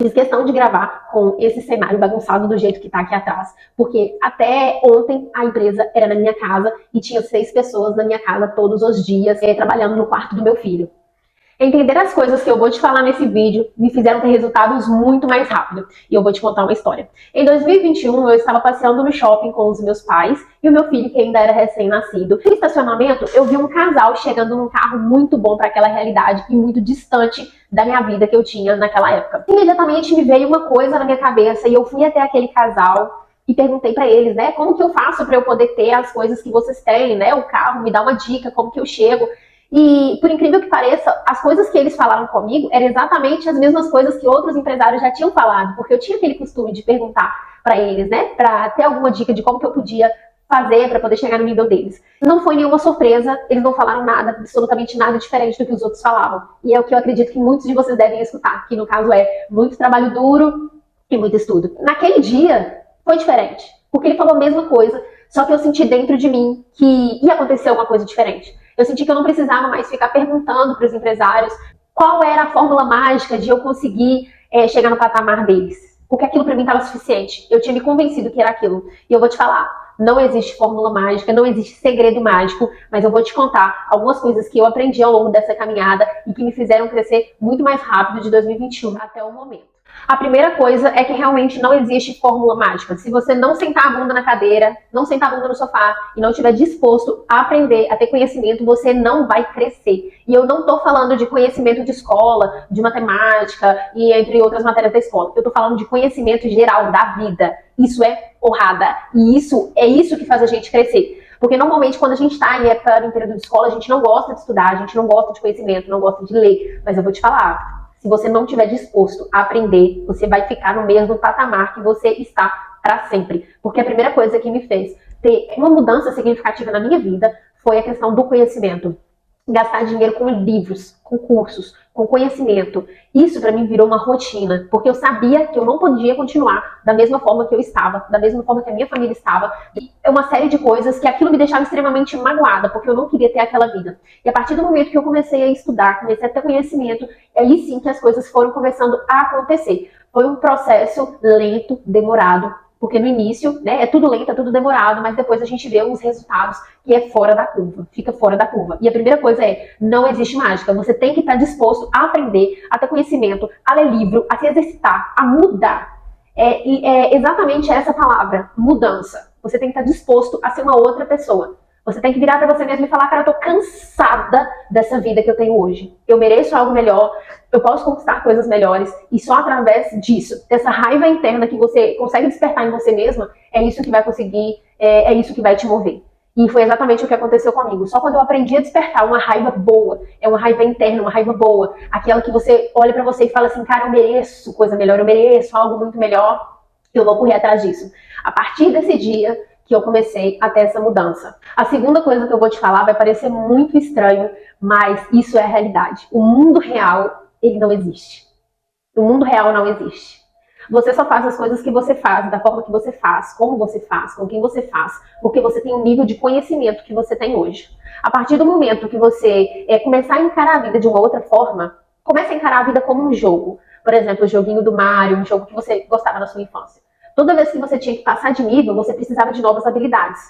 Fiz questão de gravar com esse cenário bagunçado do jeito que tá aqui atrás, porque até ontem a empresa era na minha casa e tinha 6 pessoas na minha casa todos os dias, trabalhando no quarto do meu filho. Entender as coisas que eu vou te falar nesse vídeo me fizeram ter resultados muito mais rápido. E eu vou te contar uma história. Em 2021, eu estava passeando no shopping com os meus pais e o meu filho, que ainda era recém-nascido. No estacionamento, eu vi um casal chegando num carro muito bom para aquela realidade e muito distante da minha vida que eu tinha naquela época. Imediatamente me veio uma coisa na minha cabeça e eu fui até aquele casal e perguntei para eles, né, como que eu faço para eu poder ter as coisas que vocês têm, né, o carro, me dá uma dica, como que eu chego. E, por incrível que pareça, as coisas que eles falaram comigo eram exatamente as mesmas coisas que outros empresários já tinham falado, porque eu tinha aquele costume de perguntar para eles, né, para ter alguma dica de como que eu podia fazer para poder chegar no nível deles. Não foi nenhuma surpresa, eles não falaram nada, absolutamente nada diferente do que os outros falavam. E é o que eu acredito que muitos de vocês devem escutar, que no caso é muito trabalho duro e muito estudo. Naquele dia, foi diferente, porque ele falou a mesma coisa, só que eu senti dentro de mim que ia acontecer alguma coisa diferente. Eu senti que eu não precisava mais ficar perguntando para os empresários qual era a fórmula mágica de eu conseguir chegar no patamar deles. Porque aquilo para mim estava suficiente. Eu tinha me convencido que era aquilo. E eu vou te falar, não existe fórmula mágica, não existe segredo mágico, mas eu vou te contar algumas coisas que eu aprendi ao longo dessa caminhada e que me fizeram crescer muito mais rápido de 2021 até o momento. A primeira coisa é que realmente não existe fórmula mágica. Se você não sentar a bunda na cadeira, não sentar a bunda no sofá e não estiver disposto a aprender, a ter conhecimento, você não vai crescer. E eu não estou falando de conhecimento de escola, de matemática e entre outras matérias da escola. Eu estou falando de conhecimento geral da vida. Isso é porrada. E isso é isso que faz a gente crescer. Porque normalmente quando a gente está em época inteira de escola, a gente não gosta de estudar, a gente não gosta de conhecimento, não gosta de ler. Mas eu vou te falar, se você não estiver disposto a aprender, você vai ficar no mesmo patamar que você está para sempre. Porque a primeira coisa que me fez ter uma mudança significativa na minha vida foi a questão do conhecimento. Gastar dinheiro com livros, com cursos, com conhecimento. Isso para mim virou uma rotina, porque eu sabia que eu não podia continuar da mesma forma que eu estava, da mesma forma que a minha família estava. E é uma série de coisas que aquilo me deixava extremamente magoada, porque eu não queria ter aquela vida. E a partir do momento que eu comecei a estudar, comecei a ter conhecimento, é aí sim que as coisas foram começando a acontecer. Foi um processo lento, demorado, porque no início, né, é tudo lento, é tudo demorado, mas depois a gente vê os resultados que é fora da curva, fica fora da curva. E a primeira coisa é, não existe mágica. Você tem que estar disposto a aprender, a ter conhecimento, a ler livro, a se exercitar, a mudar. É exatamente essa palavra, mudança. Você tem que estar disposto a ser uma outra pessoa. Você tem que virar para você mesmo e falar, cara, eu tô cansada dessa vida que eu tenho hoje. Eu mereço algo melhor, eu posso conquistar coisas melhores. E só através disso, dessa raiva interna que você consegue despertar em você mesma, é isso que vai conseguir, é isso que vai te mover. E foi exatamente o que aconteceu comigo. Só quando eu aprendi a despertar uma raiva boa, é uma raiva interna, uma raiva boa, aquela que você olha pra você e fala assim, cara, eu mereço coisa melhor, eu mereço algo muito melhor, eu vou correr atrás disso. A partir desse dia que eu comecei a ter essa mudança. A segunda coisa que eu vou te falar vai parecer muito estranho, mas isso é a realidade. O mundo real, ele não existe. O mundo real não existe. Você só faz as coisas que você faz, da forma que você faz, como você faz, com quem você faz, porque você tem um nível de conhecimento que você tem hoje. A partir do momento que você começar a encarar a vida de uma outra forma, comece a encarar a vida como um jogo. Por exemplo, o joguinho do Mario, um jogo que você gostava na sua infância. Toda vez que você tinha que passar de nível, você precisava de novas habilidades.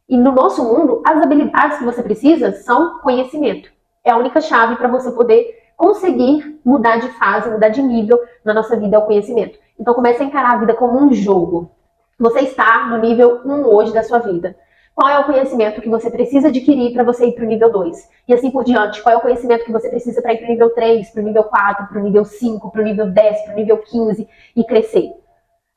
E no nosso mundo, as habilidades que você precisa são conhecimento. É a única chave para você poder conseguir mudar de fase, mudar de nível na nossa vida, é o conhecimento. Então comece a encarar a vida como um jogo. Você está no nível 1 hoje da sua vida. Qual é o conhecimento que você precisa adquirir para você ir para o nível 2? E assim por diante. Qual é o conhecimento que você precisa para ir para o nível 3, para o nível 4, para o nível 5, para o nível 10, para o nível 15 e crescer?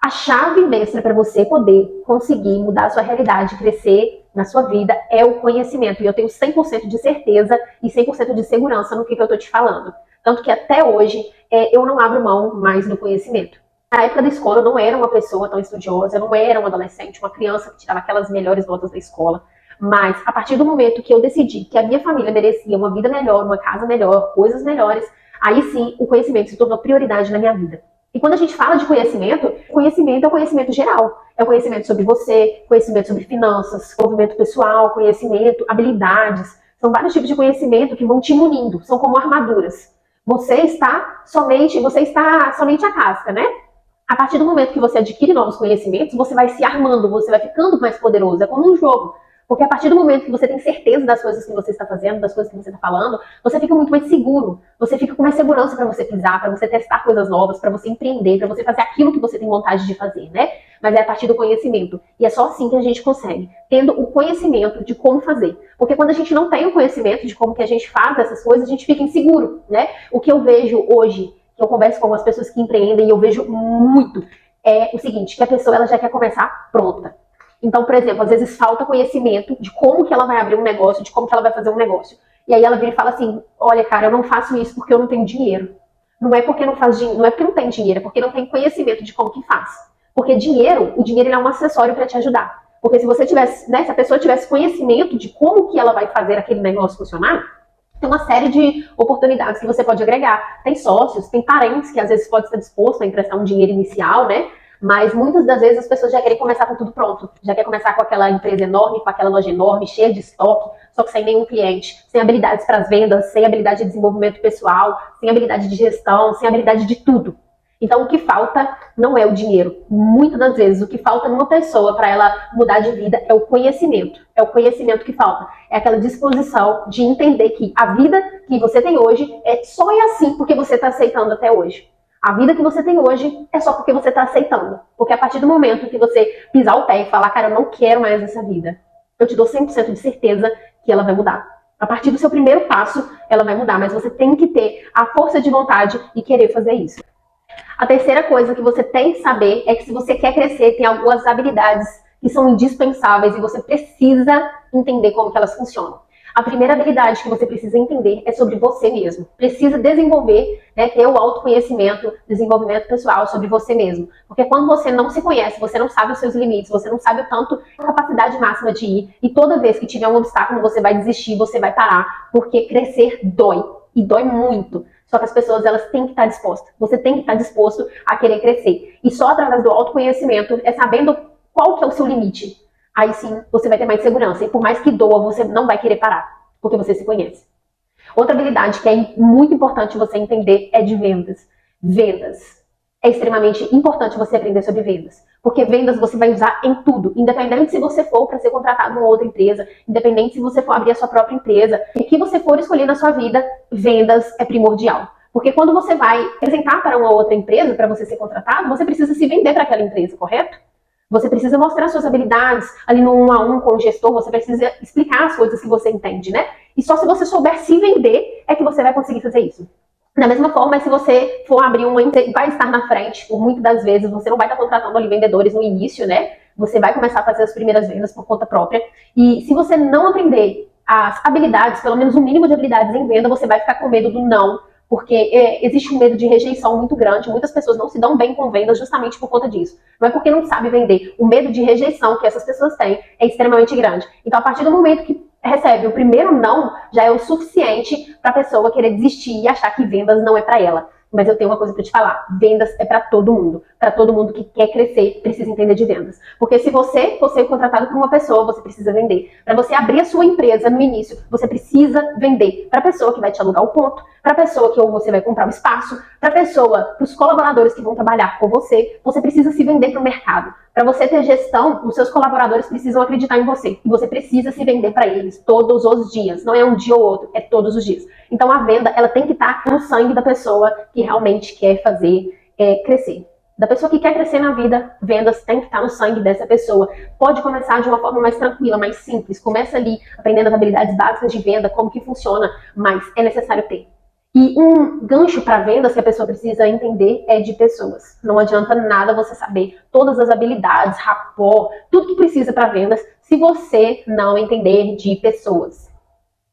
A chave mestra para você poder conseguir mudar a sua realidade, crescer na sua vida, é o conhecimento. E eu tenho 100% de certeza e 100% de segurança no que eu estou te falando. Tanto que até hoje eu não abro mão mais do conhecimento. Na época da escola eu não era uma pessoa tão estudiosa, eu não era uma adolescente, uma criança que tirava aquelas melhores notas da escola. Mas a partir do momento que eu decidi que a minha família merecia uma vida melhor, uma casa melhor, coisas melhores, aí sim o conhecimento se tornou prioridade na minha vida. E quando a gente fala de conhecimento é o conhecimento geral. É o conhecimento sobre você, conhecimento sobre finanças, desenvolvimento pessoal, conhecimento, habilidades. São vários tipos de conhecimento que vão te munindo, são como armaduras. Você está somente a casca, né? A partir do momento que você adquire novos conhecimentos, você vai se armando, você vai ficando mais poderoso. É como um jogo. Porque a partir do momento que você tem certeza das coisas que você está fazendo, das coisas que você está falando, você fica muito mais seguro. Você fica com mais segurança para você pisar, para você testar coisas novas, para você empreender, para você fazer aquilo que você tem vontade de fazer, né? Mas é a partir do conhecimento. E é só assim que a gente consegue, tendo o conhecimento de como fazer. Porque quando a gente não tem o conhecimento de como que a gente faz essas coisas, a gente fica inseguro, né? O que eu vejo hoje, que eu converso com algumas pessoas que empreendem e eu vejo muito, é o seguinte, que a pessoa ela já quer começar pronta. Então, por exemplo, às vezes falta conhecimento de como que ela vai abrir um negócio, de como que ela vai fazer um negócio. E aí ela vira e fala assim, olha, cara, eu não faço isso porque eu não tenho dinheiro. Não é porque não faz dinheiro, não é porque não tem dinheiro, é porque não tem conhecimento de como que faz. Porque dinheiro, o dinheiro ele é um acessório para te ajudar. Porque se você tivesse, né, se a pessoa tivesse conhecimento de como que ela vai fazer aquele negócio funcionar, tem uma série de oportunidades que você pode agregar. Tem sócios, tem parentes que às vezes pode estar disposto a emprestar um dinheiro inicial, né? Mas muitas das vezes as pessoas já querem começar com tudo pronto. Já quer começar com aquela empresa enorme, com aquela loja enorme, cheia de estoque, só que sem nenhum cliente, sem habilidades para as vendas, sem habilidade de desenvolvimento pessoal, sem habilidade de gestão, sem habilidade de tudo. Então o que falta não é o dinheiro. Muitas das vezes o que falta numa pessoa para ela mudar de vida é o conhecimento. É o conhecimento que falta. É aquela disposição de entender que a vida que você tem hoje só é assim porque você está aceitando até hoje. A vida que você tem hoje é só porque você está aceitando. Porque a partir do momento que você pisar o pé e falar, cara, eu não quero mais essa vida, eu te dou 100% de certeza que ela vai mudar. A partir do seu primeiro passo, ela vai mudar, mas você tem que ter a força de vontade e querer fazer isso. A terceira coisa que você tem que saber é que se você quer crescer, tem algumas habilidades que são indispensáveis e você precisa entender como que elas funcionam. A primeira habilidade que você precisa entender é sobre você mesmo. Precisa desenvolver, né, ter o autoconhecimento, desenvolvimento pessoal sobre você mesmo. Porque quando você não se conhece, você não sabe os seus limites, você não sabe o tanto a capacidade máxima de ir, e toda vez que tiver um obstáculo, você vai desistir, você vai parar, porque crescer dói, e dói muito. Só que as pessoas, elas têm que estar dispostas. Você tem que estar disposto a querer crescer. E só através do autoconhecimento, sabendo qual que é o seu limite, aí sim você vai ter mais segurança. E por mais que doa, você não vai querer parar, porque você se conhece. Outra habilidade que é muito importante você entender é de vendas. Vendas. É extremamente importante você aprender sobre vendas. Porque vendas você vai usar em tudo. Independente se você for para ser contratado em uma outra empresa, independente se você for abrir a sua própria empresa, o que você for escolher na sua vida, vendas é primordial. Porque quando você vai apresentar para uma outra empresa, para você ser contratado, você precisa se vender para aquela empresa, correto? Você precisa mostrar suas habilidades ali no 1-a-1 com o gestor, você precisa explicar as coisas que você entende, né? E só se você souber se vender é que você vai conseguir fazer isso. Da mesma forma, se você for abrir uma empresa, vai estar na frente, por muitas das vezes, você não vai estar contratando ali vendedores no início, né? Você vai começar a fazer as primeiras vendas por conta própria. E se você não aprender as habilidades, pelo menos um mínimo de habilidades em venda, você vai ficar com medo do não, porque existe um medo de rejeição muito grande. Muitas pessoas não se dão bem com vendas justamente por conta disso. Não é porque não sabe vender. O medo de rejeição que essas pessoas têm é extremamente grande. Então, a partir do momento que recebe o primeiro não, já é o suficiente para a pessoa querer desistir e achar que vendas não é para ela. Mas eu tenho uma coisa para te falar, vendas é para todo mundo. Para todo mundo que quer crescer, precisa entender de vendas. Porque se você for ser contratado por uma pessoa, você precisa vender. Para você abrir a sua empresa no início, você precisa vender. Para a pessoa que vai te alugar o ponto, para a pessoa que ou você vai comprar o espaço, para a pessoa, para os colaboradores que vão trabalhar com você, você precisa se vender para o mercado. Para você ter gestão, os seus colaboradores precisam acreditar em você. E você precisa se vender para eles todos os dias. Não é um dia ou outro, é todos os dias. Então a venda, ela tem que estar no sangue da pessoa que realmente quer fazer crescer. Da pessoa que quer crescer na vida, vendas tem que estar no sangue dessa pessoa. Pode começar de uma forma mais tranquila, mais simples. Começa ali aprendendo as habilidades básicas de venda, como que funciona, mas é necessário ter. E um gancho para vendas que a pessoa precisa entender é de pessoas. Não adianta nada você saber todas as habilidades, rapport, tudo que precisa para vendas, se você não entender de pessoas.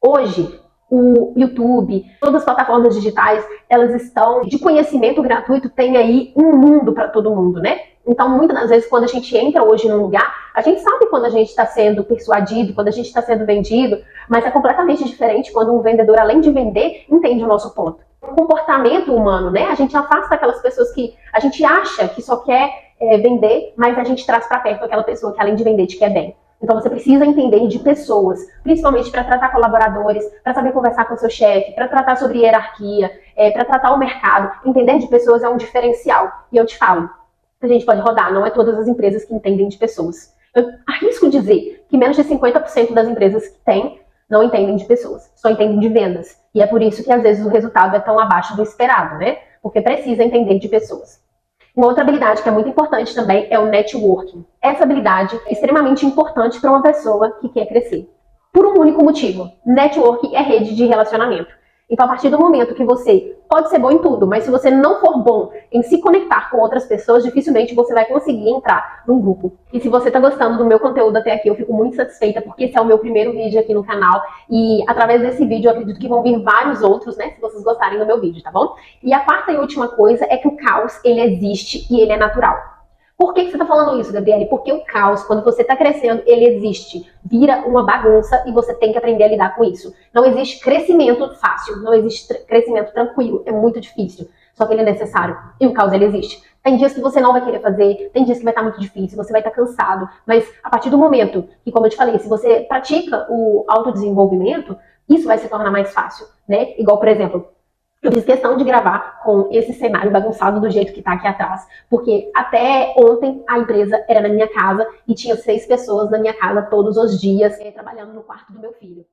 Hoje, o YouTube, todas as plataformas digitais, elas estão de conhecimento gratuito, tem aí um mundo para todo mundo, né? Então, muitas das vezes, quando a gente entra hoje num lugar, a gente sabe quando a gente está sendo persuadido, quando a gente está sendo vendido, mas é completamente diferente quando um vendedor, além de vender, entende o nosso ponto. O comportamento humano, né? A gente afasta aquelas pessoas que a gente acha que só quer vender, mas a gente traz para perto aquela pessoa que, além de vender, te quer bem. Então você precisa entender de pessoas, principalmente para tratar colaboradores, para saber conversar com seu chefe, para tratar sobre hierarquia, para tratar o mercado. Entender de pessoas é um diferencial. E eu te falo, a gente pode rodar, não é todas as empresas que entendem de pessoas. Eu arrisco dizer que menos de 50% das empresas que têm não entendem de pessoas, só entendem de vendas. E é por isso que às vezes o resultado é tão abaixo do esperado, né? Porque precisa entender de pessoas. Uma outra habilidade que é muito importante também é o networking. Essa habilidade é extremamente importante para uma pessoa que quer crescer. Por um único motivo: networking é rede de relacionamento. Então, a partir do momento que você pode ser bom em tudo, mas se você não for bom em se conectar com outras pessoas, dificilmente você vai conseguir entrar num grupo. E se você está gostando do meu conteúdo até aqui, eu fico muito satisfeita, porque esse é o meu primeiro vídeo aqui no canal. E através desse vídeo, eu acredito que vão vir vários outros, né? Se vocês gostarem do meu vídeo, tá bom? E a quarta e última coisa é que o caos, ele existe e ele é natural. Por que você está falando isso, Gabriele? Porque o caos, quando você está crescendo, ele existe. Vira uma bagunça e você tem que aprender a lidar com isso. Não existe crescimento fácil, não existe crescimento tranquilo. É muito difícil. Só que ele é necessário. E o caos, ele existe. Tem dias que você não vai querer fazer, tem dias que vai estar muito difícil, você vai estar cansado. Mas a partir do momento que, como eu te falei, se você pratica o autodesenvolvimento, isso vai se tornar mais fácil, né? Igual, por exemplo, eu fiz questão de gravar com esse cenário bagunçado do jeito que tá aqui atrás, porque até ontem a empresa era na minha casa e tinha 6 pessoas na minha casa todos os dias, trabalhando no quarto do meu filho.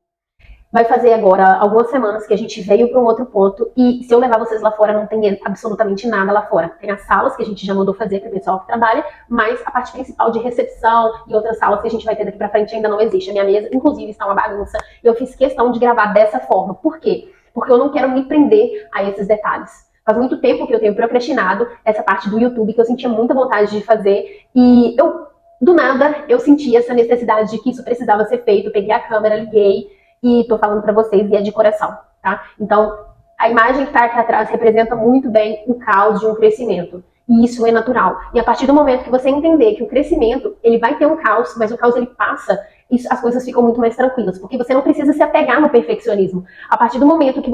Vai fazer agora algumas semanas que a gente veio para um outro ponto e se eu levar vocês lá fora não tem absolutamente nada lá fora. Tem as salas que a gente já mandou fazer para o pessoal que trabalha, mas a parte principal de recepção e outras salas que a gente vai ter daqui para frente ainda não existe. A minha mesa, inclusive, está uma bagunça e eu fiz questão de gravar dessa forma. Por quê? Porque eu não quero me prender a esses detalhes. Faz muito tempo que eu tenho procrastinado essa parte do YouTube que eu sentia muita vontade de fazer e do nada, eu senti essa necessidade de que isso precisava ser feito. Peguei a câmera, liguei e tô falando pra vocês e é de coração, tá? Então, a imagem que tá aqui atrás representa muito bem o caos de um crescimento. E isso é natural. E a partir do momento que você entender que o crescimento, ele vai ter um caos, mas o caos ele passa, as coisas ficam muito mais tranquilas, porque você não precisa se apegar no perfeccionismo. A partir do momento que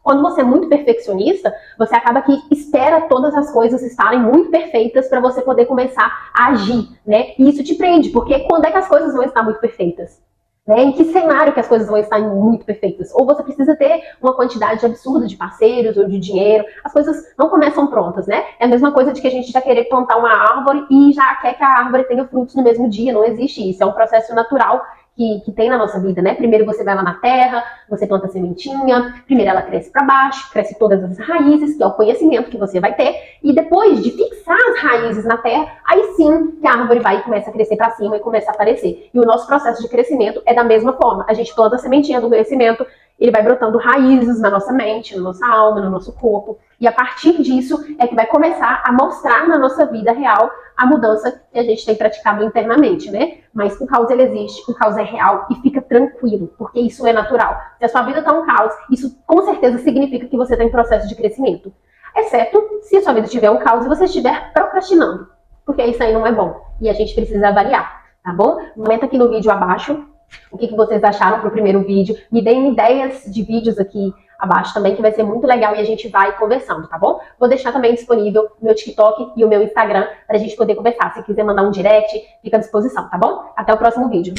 quando você é muito perfeccionista, você acaba que espera todas as coisas estarem muito perfeitas para você poder começar a agir, né? E isso te prende, porque quando é que as coisas vão estar muito perfeitas? Né? Em que cenário que as coisas vão estar muito perfeitas? Ou você precisa ter uma quantidade absurda de parceiros ou de dinheiro. As coisas não começam prontas, né? É a mesma coisa de que a gente já querer plantar uma árvore e já quer que a árvore tenha frutos no mesmo dia. Não existe isso. É um processo natural que tem na nossa vida, né? Primeiro você vai lá na terra, você planta a sementinha, primeiro ela cresce para baixo, cresce todas as raízes, que é o conhecimento que você vai ter, e depois de fixar as raízes na terra, aí sim que a árvore vai e começa a crescer para cima e começa a aparecer. E o nosso processo de crescimento é da mesma forma. A gente planta a sementinha do conhecimento, ele vai brotando raízes na nossa mente, na nossa alma, no nosso corpo. E a partir disso é que vai começar a mostrar na nossa vida real a mudança que a gente tem praticado internamente, né? Mas o caos ele existe, o caos é real e fica tranquilo, porque isso é natural. Se a sua vida está um caos, isso com certeza significa que você está em processo de crescimento. Exceto se a sua vida tiver um caos e você estiver procrastinando, porque isso aí não é bom. E a gente precisa avaliar, tá bom? Comenta aqui no vídeo abaixo o que vocês acharam pro primeiro vídeo. Me deem ideias de vídeos aqui abaixo também, que vai ser muito legal e a gente vai conversando, tá bom? Vou deixar também disponível o meu TikTok e o meu Instagram pra gente poder conversar. Se quiser mandar um direct, fica à disposição, tá bom? Até o próximo vídeo.